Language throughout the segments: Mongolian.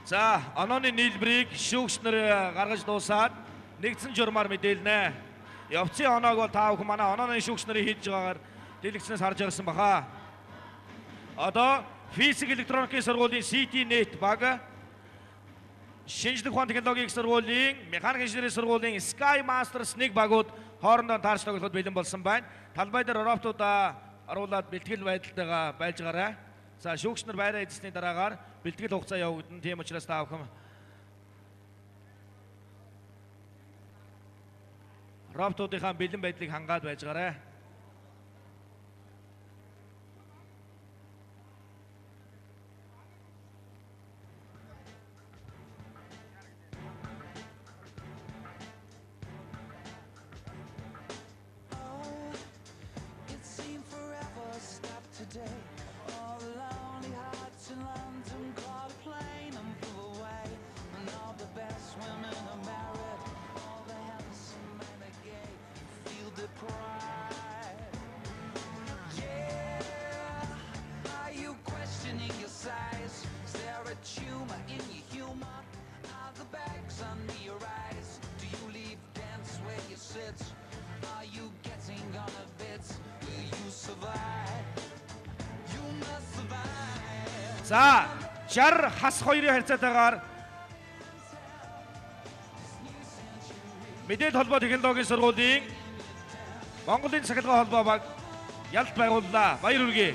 За, онооны нийлбэрийг шүүгчнэр гаргаж дуусаад нэгдсэн журмаар мэдээлнэ. Явцын оноог бол та бүхэн манай онооны шүүгчнэрийн хийж байгаагаар дэлгэцнээс харж байгсан баха. Одоо физик электроникийн сургуулийн CT-net баг, шинжлэх ухааны технологийн сургуулийн, механик инженерийн сургуулийн Sky Masters 1 багууд хоорондоо таарч тоглоход бэлэн болсон байна. Талбай дээр роботуудаа оруулаад бэлтгэл байдалтайгаа байлж гараа. За, шүүгчнэр байраа эзэсний дараагаар бэлтгэл хугацаа явагдана. Тийм учраас та бүхэн роботуудынхаа бэлэн байдлыг хангаад байж гараа. За, 60 хас 2-ын харьцаатайгаар мэдээлэл холбоо технологийн сургуулийн Монголын цахилгаан холбоо баг ялт байгууллаа. Баяр хүргэе.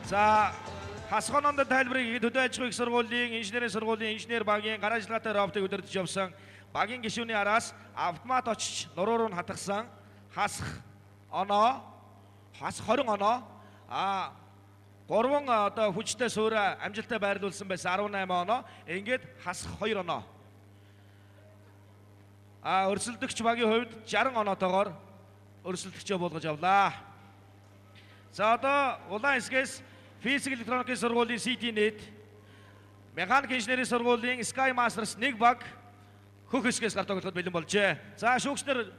За, хасгоононд тайлбарыг төдөө аж ахуйн сургуулийн инженерийн сургуулийн инженер багийн гараа ажиллагаатай роботыг удирдах явсан багийн гишүүний араас автомат очиж нуруур нь хатгсан хасх оноо, хас 20 оноо, 3 одоо хүчтэй суурь амжилттай байрлуулсан байсан 18 оноо, ингээд хасх 2 оноо. Өрсөлдөгч багийн хувьд 60 оноотойгоор өрсөлдөгчөө болгож авлаа. За, одоо улаан хэсгээс физик электроникийн сургуулийн CT-net, механик инженерийн сургуулийн Sky Masters 1 баг хөх хэсгээс гарт тоглоход бэлэн болжээ. За, шүүгчнэр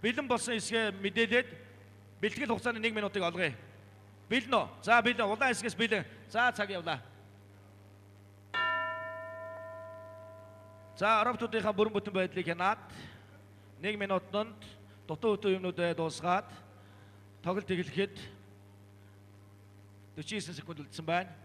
бэлэн болсон хэсгээ мэдээлээд бэлтгэл хугацааны 1 минутыг олгоё. Бэлэн үү? За, бэлэн. Улаан хэсгээс бэлэн. За, цаг явлаа. За, роботуудынхаа бүрэн бүтэн байдлыг хянаад 1 минутанд дутуу хөтөө юмнуудаа дуусгаад тоглолт эхлэхэд 49 секунд үлдсэн байна.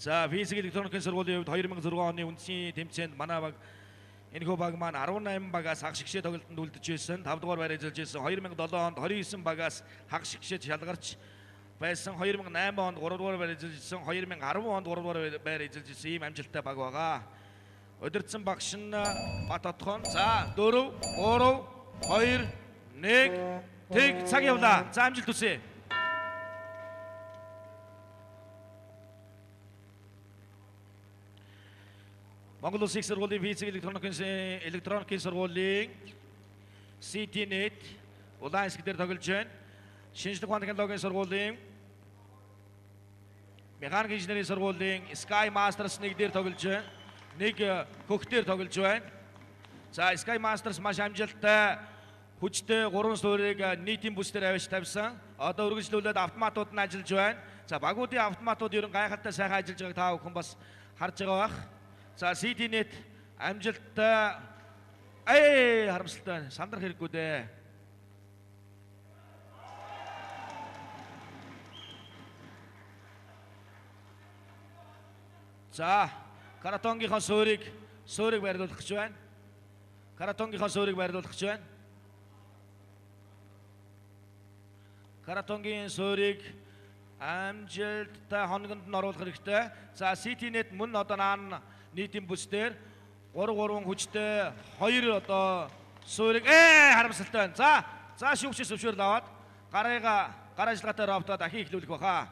За, физик электроникийн сургуулийн хувьд 2006 оны үндсийн тэмцээнд манай баг энэхүү баг маань 18 багаас хагас гişээ тоглолтод үлдэж байсан. 5 дугаар байр эзэлж байсан. 2007 онд 29 багаас хагас гişээд шалгарч байсан. 2008 онд 3 дугаар байр эзэлжсэн. 2010 онд 3 дугаар байр эзэлжсэн ийм амжилттай баг байгаа. Удирдсан багш нь Бат Отхон. За, 4, 3, 2, 1 тэг цаг явлаа. За, амжилт хүсье. Монгол Улсын их сургуулийн физик электроникийн сургуулийн CT-net улаан хэсэг дээр тоглож байна. Шинжлэх ухааны технологийн сургуулийн механик инженерийн сургуулийн Sky Masters 1 дээр тоглож байна. Нэг хөх дээр тоглож байна. За, Sky Masters маш амжилттай хүчтэй 3 суурийг нийтийн бүс дээр авч тавьсан. Одоо үргэлжлүүлээд автоматууд нь ажиллаж байна. За, багуудын автоматууд ерөн гайхалтай сайхан ажиллаж байгааг та бүхэн бас харж байгаа бах. За, CT-net амжилттай харамсалтай сандрах хэрэггүй дээ. За, каратонгийнхаа суурийг байрлуулах гэж байна. Каратонгийнхаа суурийг байрлуулах гэж байна. Каратонгийн суурийг амжилттай хоногонд нь оруулах хэрэгтэй. За, CT-net мөн одоо наан нийтийн бүс дээр 3 хүчтэй 2 одоо суурийг харамсалтай байна. За, шүүгчээс зөвшөөрөл аваад гараа ажиллагаатай роботоо дахин эхлүүлэх баха.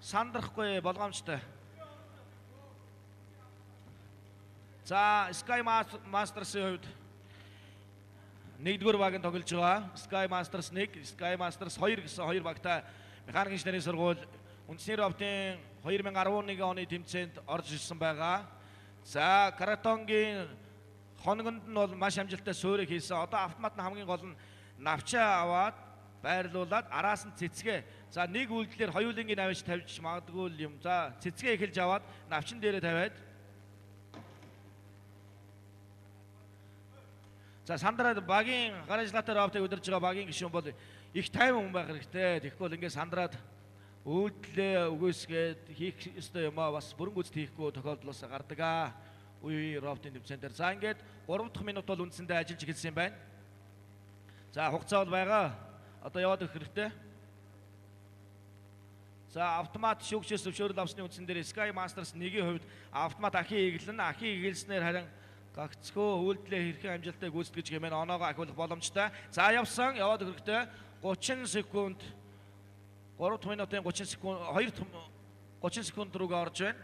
Сандрахгүй болгоомжтой. За, Sky Masters-ийн хувьд 1-р багийн тоглож байгаа. Sky Masters 1, Sky Masters 2 гэсэн хоёр багтай механик инженерийн сургууль үндэсний ровтын 2011 оны тэмцээнд орж ирсэн байгаа. За, Каратонгийн хоногонд нь бол маш амжилттай суурийг хийсэн. Одоо автомат нь хамгийн гол нь навчаа аваад байрлуулад араас нь цэцгээ. За, нэг үйлдэлээр хоёулынгийн авиж тавьж магадгүй юм. За, цэцгээ эхэлж аваад навчин дээрээ тавиад. За, сандраад багийн гаражлаатай ровтыг удирж байгаа багийн гишүүн бол их тайван хүн байх хэрэгтэй. Тэгэхгүй бол ингээд сандраад үйлдэлээ үгүйсгээд хийх ёстой юм аа бас бүрэн гүйцэд хийхгүй тохиолдлоос гардаг аа. Үе ровтын тэмцээн дээр. За, ингээд 3 дахь минут бол үндсэндээ ажиллаж эхэлсэн юм байна. За, хугацаа бол байгаа. Одоо яваад өгөх хэрэгтэй. За, автомат шүүгчээс зөвшөөрөл авсны үндсэн дээр Sky Masters 1-ийн хувьд автомат ахын эглэн, ахын эглэснээр харин гагцхөө үйлдэлээ хэрхэн амжилттай гүйцэтгэж хэмээн оноогоо ахиулах боломжтой. За, явсан. Яваад өгөх хэрэгтэй. 30 секунд 3 минутын 30 секунд 30 секунд рүүгээ орж байна.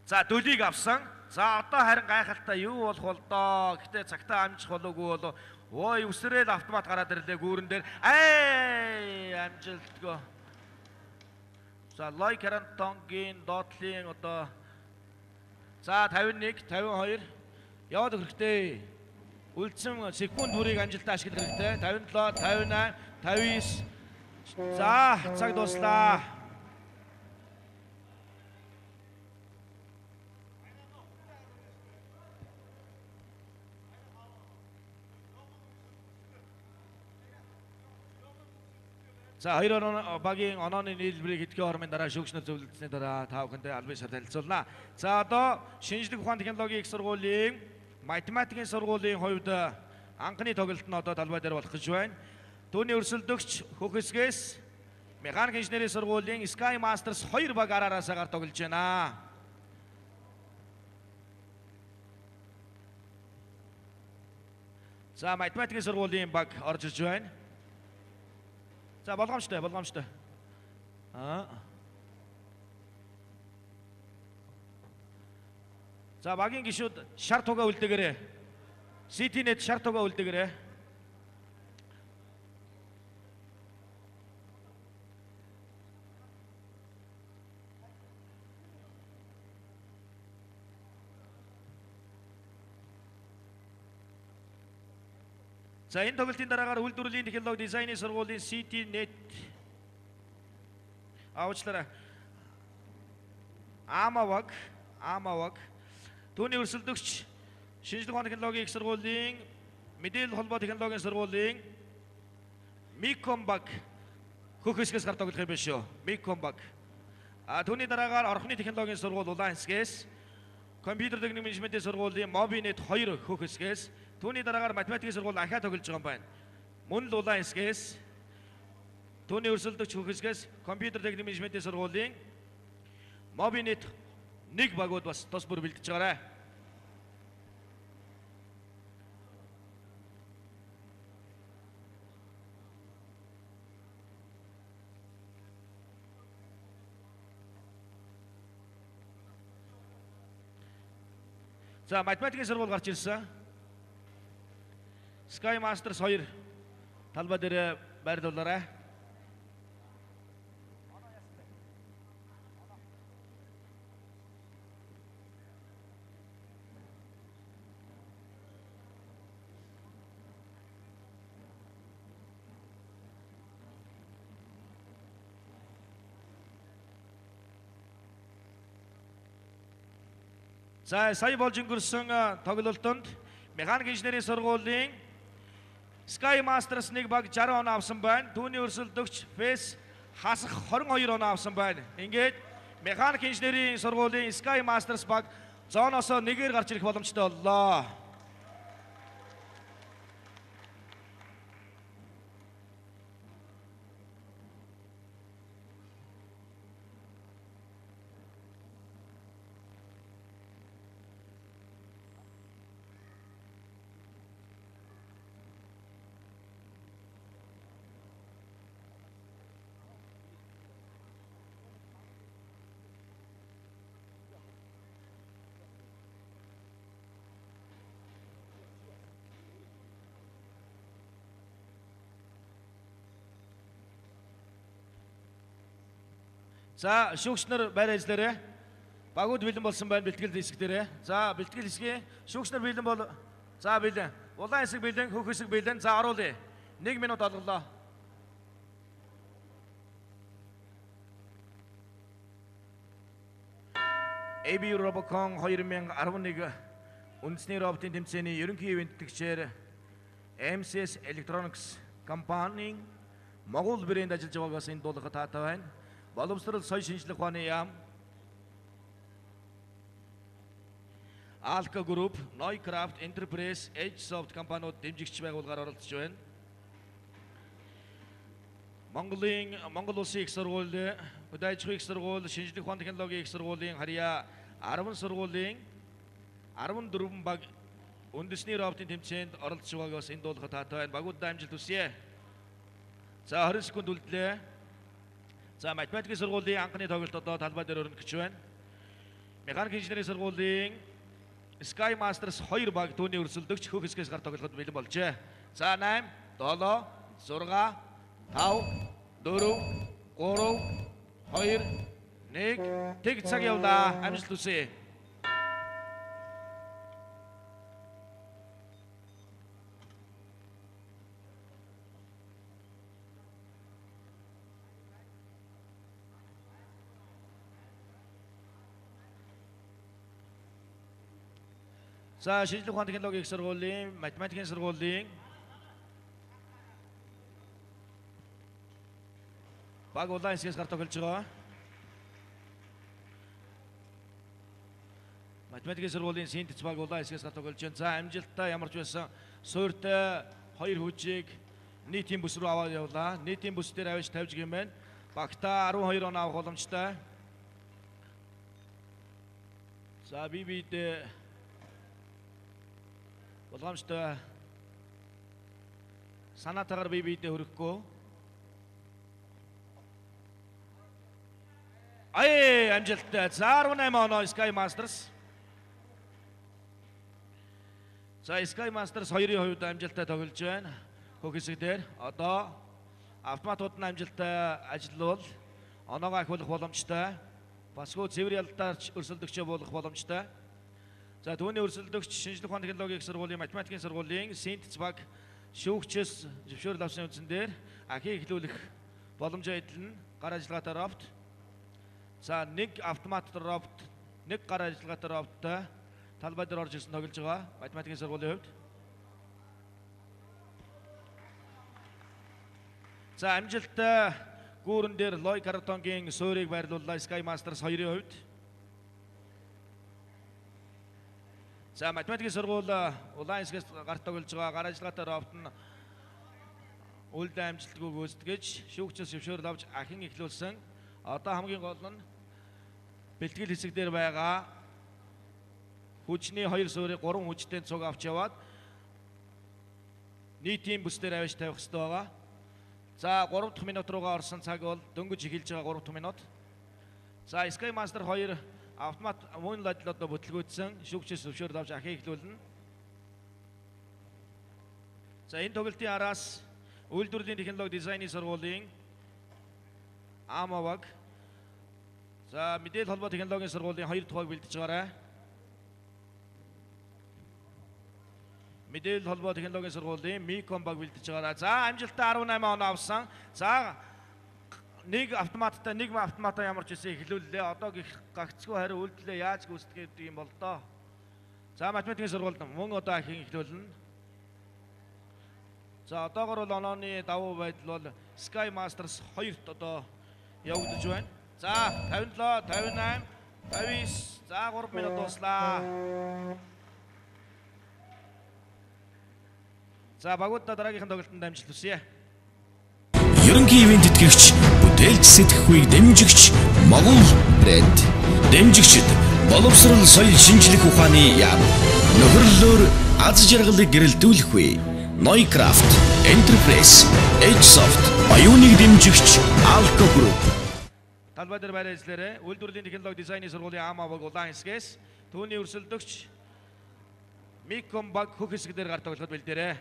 За, дөлийг авсан. За, одоо харин гайхалтай юу болох бол доо. Гэтэ цагтаа амжих болоогүй болоо. Ой, үсрээл автомат гараад ирлээ гүүрэн дээр. Амжилтгүй. За, Лой Карантонгийн доотлын одоо за 51, 52 яваад өгөх хэрэгтэй. Үлдсэн секунд бүрийг амжилттай ашиглах хэрэгтэй. 57, 58, 59. За, цаг дуслаа. За, хоёр багийн онооны нийлбэрийг хэдхэн хормын дараа шүүгчнэр зөвлөдсөний дараа та бүхэндээ албан ёсоор танилцуулна. За, одоо шинжлэх ухаан технологийн их сургуулийн математикийн сургуулийн хувьд анхны тоглолт нь одоо талбай дээр болох гэж байна. Түүний өрсөлдөгч Хөхөсгээс механик инженерийн сургуулийн Sky Masters 2 баг араараасаа гар тоглож байна. За, математикийн сургуулийн баг орж ирж байна. За, болгоомжтой. За, багийн гишүүд шар тугаа үлдээгээрэй. CT-нэт шар тугаа үлдээгээрэй. За, энэ тоглолтын дараагаар үйлдвэрлэлийн технологи дизайны сургуулийн CT-нэт аачлаарай. Амаваг түүний өрсөлдөгч шинжлэх ухааны технологийн их сургуулийн мэдээлэл холбоо технологийн сургуулийн Микомбаг Хөхөсгээс гар тоглох юм байна шүү. Микомбаг. Түүний дараагаар орхны технологийн сургууль Улаанскээс, компьютер техник менежментийн сургуулийн Мобинет 2 Хөхөсгээс, түүний дараагаар математикийн сургууль ахаа тоглож байгаа юм байна. Мөн л Улаанскээс, түүний өрсөлдөгч Хөхөсгээс, компьютер техник менежментийн сургуулийн Мобинет 1 багууд бас тус бүр бэлдэж байгаарай. За, математикийн сургууль гарч ирсэн. Sky Masters 2 талбай дээр байрлуулаарай. За, сая болж өнгөрсөн тоглолтод механик инженерийн сургуулийн Sky Masters 1 баг 60 оноо авсан байна. Түүний өрсөлдөгч Фэс хасах 22 оноо авсан байна. Ингээд механик инженерийн сургуулийн Sky Masters баг зооноосоо нэгээр гарч ирэх боломжтой боллоо. За шүүгчнэр байр ажиллаарай. Багууд бэлэн болсон байна бэлтгэл хэсгээрээ. За бэлтгэл хэсгээ шүүгчнэр бэлэн бол за бэлэн. Улаан хэсэг бэлэн, хөх хэсэг бэлэн. За оруулъя. 1 минут олголоо. AB Robocon 2011 үндэсний роботын тэмцээний ерөнхий ивент тэтгчээр MCS Electronics компанийн Монгол брэнд ажиллаж байгаагаас энэ дуулахад таатай байна. Боловсрол соёл шинжлэх ухааны яам, Alka Group, Neucraft Enterprise, Edgesoft компаниуд дэмжигч байгууллагаар оролцож байна. Монгол Улсын их сургууль, хөдөө аж ахуйн их сургууль, шинжлэх ухааны технологийн их сургуулийн харьяа 10 сургуулийн 14 баг үндэсний роботын тэмцээнд оролцож байгаагаас энэ дуулахад таатай байна. Багуудаа амжилт хүсье. За 20 секунд үлдлээ. За математикийн сургуулийн анхны тоглолт одоо талбай дээр өрнөх гэж байна. Механик инженерийн сургуулийн Sky Masters 2 баг түүний өрсөлдөгч хөх хэсгээс гар тоглоход бэлэн болжээ. За 8, 7, 6, 5, 4, 3, 2, 1 тэг цаг явлаа. Амжилт хүсье. За шинжлэх ухааны технологийн их сургуулийн, математикийн сургуулийн баг улаан хэсгээс гар тоглож байгаа. Математикийн сургуулийн синтез баг улаан хэсгээс гар тоглож байна. За амжилттай ямар ч байсан суурьтай 2 хүчийг нийтийн бүс рүү аваад явлаа. Нийтийн бүс дээр авч тавьж гэмээр багтаа 12 он авах боломжтой. За бид болгоомжтой санаатаагаар биедээ хөрөхгүй. Амжилттай. За 18 оноо Sky Masters. За Sky Masters 2-ын хувьд амжилттай тоглож байна. Хөх хэсэг дээр одоо автоматууд нь амжилттай ажиллавал оноогоо ахиулах боломжтой. Басгүй цэвэр ялдаарч өрсөлдөгчөө буулгах боломжтой. За түүний өрсөлдөгч шинжлэх ухааны технологийн их сургуулийн, математикийн сургуулийн синтез баг шүүгчээс зөвшөөрөл авсан үндсэн дээр ахийг эхлүүлэх боломжоо эдлэн гар ажиллагаатай робот. За нэг автомат робот, нэг гар ажиллагаатай роботтой талбай дээр орж ирсэн тоглож байгаа математикийн сургуулийн хувьд. За амжилттай гүүрэн дээр Лой картонгийн суурийг байрлууллаа Sky Masters 2-ын хувьд. За математикийн сургууль улаан хэсгээс гарт тоглож байгаа гар ажиллагаатай робот нь үлдээ амжилтгүй гүйцэтгэж шүүгчээс зөвшөөрөл авч ахин эхлүүлсэн. Одоо хамгийн гол нь бэлтгэл хэсэг дээр байгаа хүчний 2 суурийг 3 хүчтэй цуг авч яваад нийтийн бүс дээр авч тавих хэрэгтэй байгаа. За 3 дахь минут руугаа орсон цаг бол дөнгөж эхэлж байгаа 3 дахь минут. За Sky Master 2 автомат мөн ладлаад бүтлгүүцсэн шүүгчээс зөвшөөрөл авч ахыг эхлүүлнэ. За энэ тоглолтын араас үйлдвэрлэлийн технологи дизайны сургуулийн Амаваг. За мэдээлэл холбоо технологийн сургуулийн 2 дахь баг бэлдэж байгаарай. Мэдээлэл холбоо технологийн сургуулийн Миком баг бэлдэж байгаарай. За амжилттай 18 оноо авсан. За нэг автоматтай нэг автоматаа ямар ч үсэн эхлүүллээ. Одоо гагцгүй хариу үйлдэлээ яаж гүйцэтгэх юм бол доо. За математикийн сургуульд мөн одоо ахин эхлүүлнэ. За одоогор бол онооны давуу байдал бол Sky Masters 2-т одоо явагдаж байна. За 57, 58, 59. За 3 минут дуслаа. За багуудаа дараагийнхын тоглолтод амжилт хүсье. Ерөнхий ивент тэтгэгч, бүтээлч сэтгэхүйг дэмжигч Монгол брэнд. Дэмжигчид боловсрол соёл шинжлэх ухааны яам. Нөхөрлөлөөр аз жаргалыг гэрэлтүүлэх үе. Neucraft Enterprise, Edgesoft, оюуныг дэмжигч Alka Group. Талбай дээр байр ажиллаарай. Үйлдвэрлэлийн технологи дизайны сургуулийн Амаваг улаан хэсгээс түүний өрсөлдөгч Миком баг хөх хэсэг дээр гар тоглоход бэлдээрэй.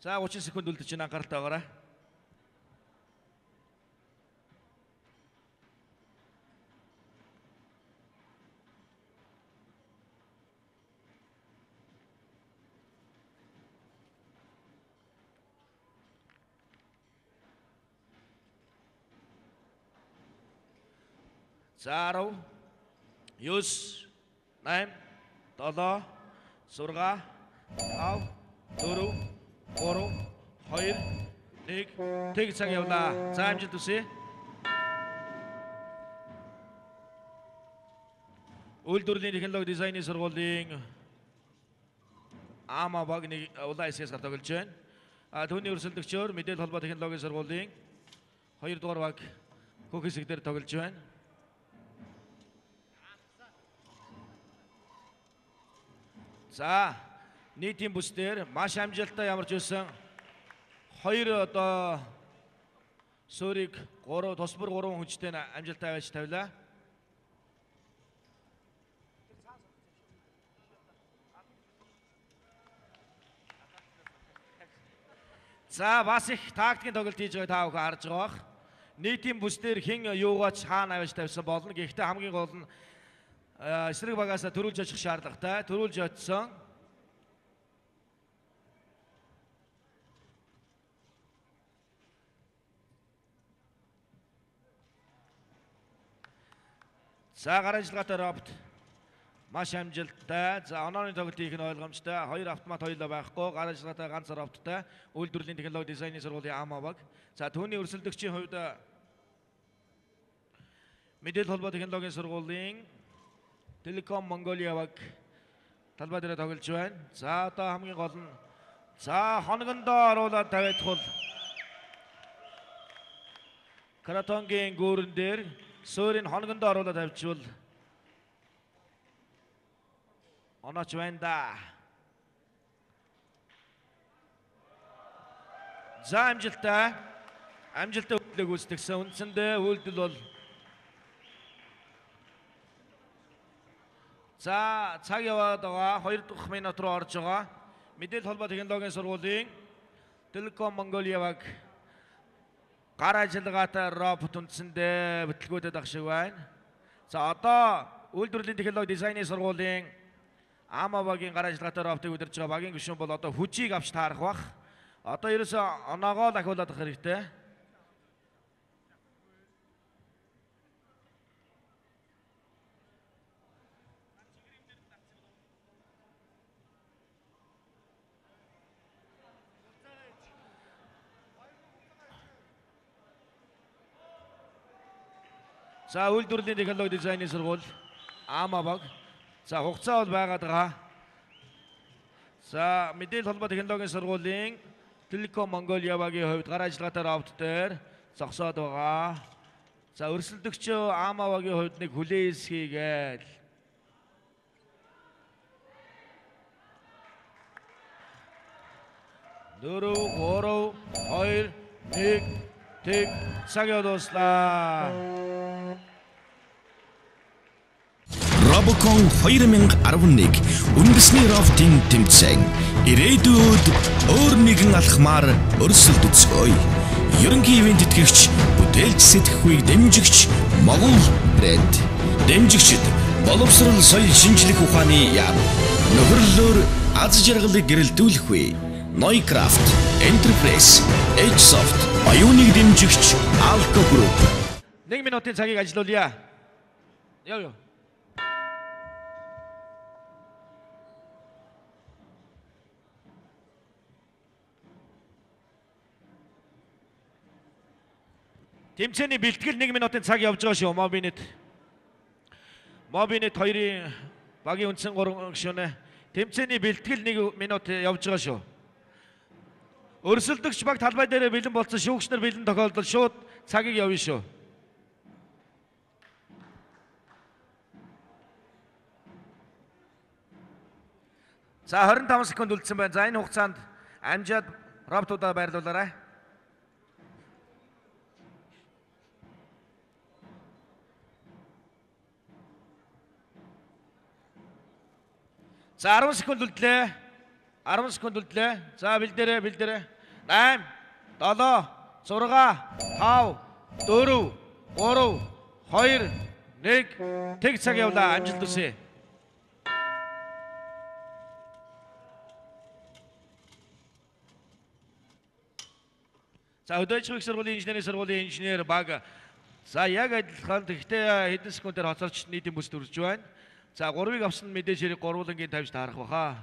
За 30 секунд үлдэж байна, анхааралтай байгаарай. За 10, 9, 8, 7, 6, 5, 4, 3, 2, 1. Тэг цаг явлаа. За амжилт хүсье. Үйлдвэрлэлийн технологи дизайны сургуулийн АМА багны улаан хэсгээс гарч тоглож байна. Түүний өрсөлдөгчөөр мэдээлэл холбоо технологийн сургуулийн 2 дугаар баг хөх хэсгээр тоглож байна. За нийтийн бүсдэр маш амжилттай ямарч байсан 2 одоо суурийг 3 тусбар 3 хүнчтэй амжилттай байж тавилаа. За бас их тактикийн тоглолт хийж байгаа та бүхэн харж байгаа бах. Нийтийн бүсдэр хэн юугаач хаана авч тавьсан болно. Гэхдээ хамгийн гол нь эсрэг багаас төрүүлж очих шаардлагатай. Төрүүлж очсон. За гар ажиллагаатай робот маш амжилттай. За онооны тоглолт хийх нь ойлгомжтой. 2 автомат хоёулаа байхгүй. Гар ажиллагаатай ганц роботтой. Үйлдвэрлэлийн технологи дизайны сургуулийн АМА баг. За түүний өрсөлдөгчийн хувьд мэдээлэл холбоо технологийн сургуулийн Telecom Mongolia баг талбай дээр тоглож байна. За одоо хамгийн гол нь за хоногондоо оруулаад тавиадах бол Каратонгийн гүүрэн дээр суурийг хоногондоо оруулаад тавьчихвал онооч байна да. За амжилттай үйлдэл гүйцэтгэсэн. Үндсэндээ үйлдэл бол за цаг яваад байгаа. 2 дахь минут руу орж байгаа. Мэдээлэл холбоо технологийн сургуулийн Telecom Mongolia баг гар ажиллагаатай робот үндсэндээ бүтлгүүдэд ах шиг байна. За одоо үйлдвэрлэлийн технологи дизайны сургуулийн АМА багийн гар ажиллагаатай роботыг удирдах байгаа багийн гишүүн бол одоо хүчийг авч таарах бах. Одоо ерөөсөө оноогоо дахиулаад авах хэрэгтэй. За үйлдвэрлэлийн технологи дизайны сургууль АМА баг. За хугацаа бол байгаад байгаа. За мэдээлэл холбоо технологийн сургуулийн Telecom Mongolia багийн хувьд гар ажиллагаатай робот дээр зогсоод байгаа. За өрсөлдөгч АМА багийн хувьд нэг хүлээс хийгээл. Дөрөв, 3, 2, 1 тэг цаг явууллаа. Robocon 2011 үндэсний роботын тэмцээн ирээдүйд өөр нэгэн алхмаар өрсөлдөцгөөе. Ерөнхий ивент тэтгэгч, бүтээлч сэтгэхүйг дэмжигч Могул брэнд. Дэмжигчид боловсрол соёл шинжлэх ухааны яам. Нөхөрлөлөөр аз жаргалыг гэрэлтүүлэх вэ. Noicraft, Enterprise, Edgesoft, оюуныг дэмжигч Alco Group. 1 минутын цагийг ажилуулъя. Яа. Тэмцээний бэлтгэл 1 минутын цаг явж байгаа шүү. Мобинет 2-ын багийн үндсэн 3 гишүүнэ. Тэмцээний бэлтгэл 1 минут явж байгаа шүү. Өрсөлдөгч баг талбай дээр бэлэн болсон шүүгч нар бэлэн тохиолдол шууд цагийг явна шүү. За 25 секунд үлдсэн байна. За энэ хугацаанд амжаад роботуудаа байрлуулаарай. За 10 секунд үлдлээ. 10 секунд үлдлээ. За бэлдээрээ. 8, 7, 6, 5, 4, 3, 2, 1 тэг цаг явлаа. Амжилт хүсье. За өдөөжих их сургуулийн инженерийн сургуулийн инженер баг За яг адилхан тэгтээ хэдэн секундээр хоцорч нийтийн бүс төрж байна. За 3-ыг авсан мэдээж хэрэг гурвуулангийн тавьж таарах баха.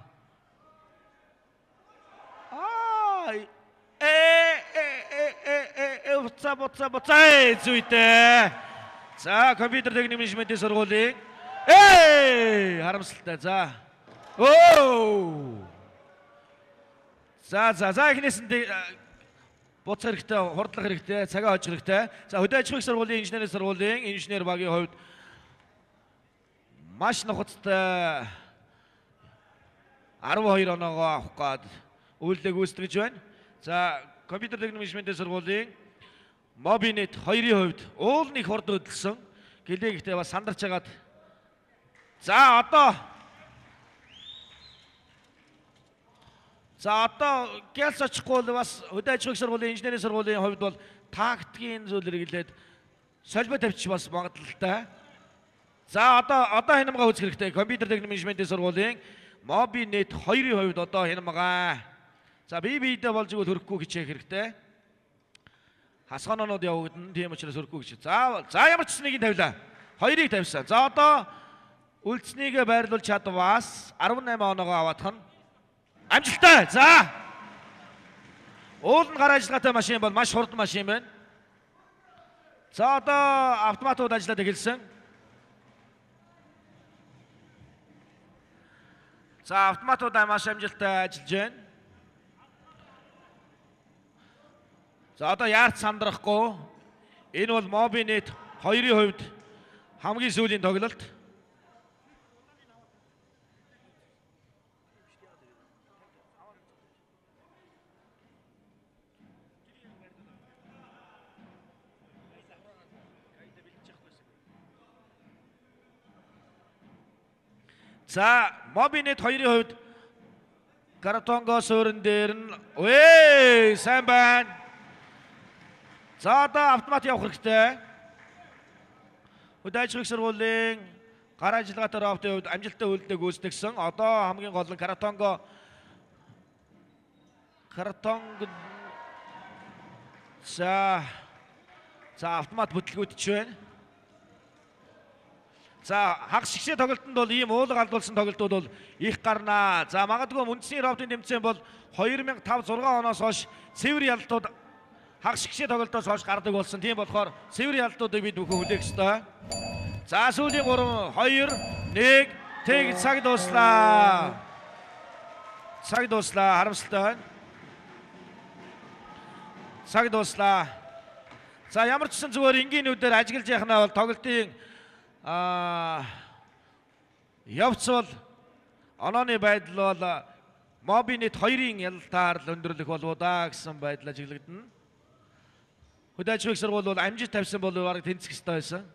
Буцаа зүйтэй. За компьютер техник менежментийн сургуулийн харамсалтай. За. За эхнээс нь буцах хэрэгтэй, хурдлах хэрэгтэй, цагаа хожих хэрэгтэй. За хөдөө аж ахуйн сургуулийн инженерийн сургуулийн инженер багийн хувьд маш нухацтай 12 оноогоо авах гээд үйлдэл гүйцэтгэж байна. За компьютер техник менежментийн сургуулийн Mobinet 2-ын хувьд уул нэг хурд хөдөлсөн. Гэлээ гэхдээ бас сандарч хагаад. За одоо гялс очихгүй бас хөдөө аж ахуйн сургуулийн инженерийн сургуулийн хувьд бол тактикийн зүйлэр гэлээд солио тавьчих бас магадaltaй. За одоо хянамга үүсгэх хэрэгтэй. Компьютер техник менежментийн сургуулийн Mobinet 2-ын хувьд одоо хянамга. За биедээ болж игэл хөрөхгүй хичээх хэрэгтэй. Хасганоонууд явагдана. Тийм учраас хөрөхгүй хичээх. За ямар ч нэгийг тавилаа. 2-ыг тавьсан. За одоо үлдснийг байрлуулж чадвас 18 оноогоо аваадах нь амжилттай. За. Уул нь гар ажиллагаатай машин бол маш хурд машин байна. За одоо автоматууд ажиллаад эхэлсэн. За автоматууд маш амжилттай ажиллаж байна. За одоо яарч сандрахгүй. Энэ бол Mobinet 2-ын хувьд хамгийн сүүлийн тоглолт. За Mobinet 2-ын хувьд Каратонго суурин дээр нь сайн байна. За одоо автомат явах хэрэгтэй. Хөдөө аж ахуйн сургуулийн гар ажиллагаатай роботын хувьд амжилттай үйлдэл гүйцэтгсэн. Одоо хамгийн гол нь Каратонго за автомат бүтлгүүдч байна. За хагас шигшээ тоглолтод бол ийм уулга алдуулсан тоглолтууд бол их гарнаа. За магадгүй үндэсний роботын тэмцээн бол 2005-6 оноос хойш цэвэр ялалтууд хагас шигшээ тоглолтоос хойш гардаг болсон. Тийм болохоор цэвэр ялалтуудыг бид бүхэн хүлээх ёстой. За сүүлийн 3 2 1 тэг цаг дуслаа. Цаг дуслаа. Харамсалтай байна. Цаг дуслаа. За ямар ч сан зүгээр энгийнүүдээр ажиглаж яхнаа бол тоглолтын явц бол онооны байдал бол Mobinet 2-ын ялалтаар л өндөрлөх болов даа гэсэн байдал ажиглагдана. Хөдөө аж ахуйн сургууль бол амжилт тавьсан бол бараг тэнцэх ёстой байсан.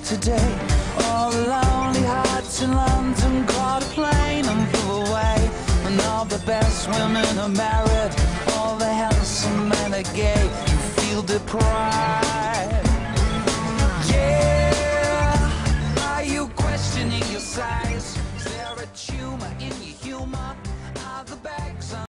Today, all the lonely hearts in London caught a plane and flew away. And all the best women are married, all the handsome men are gay. You feel deprived.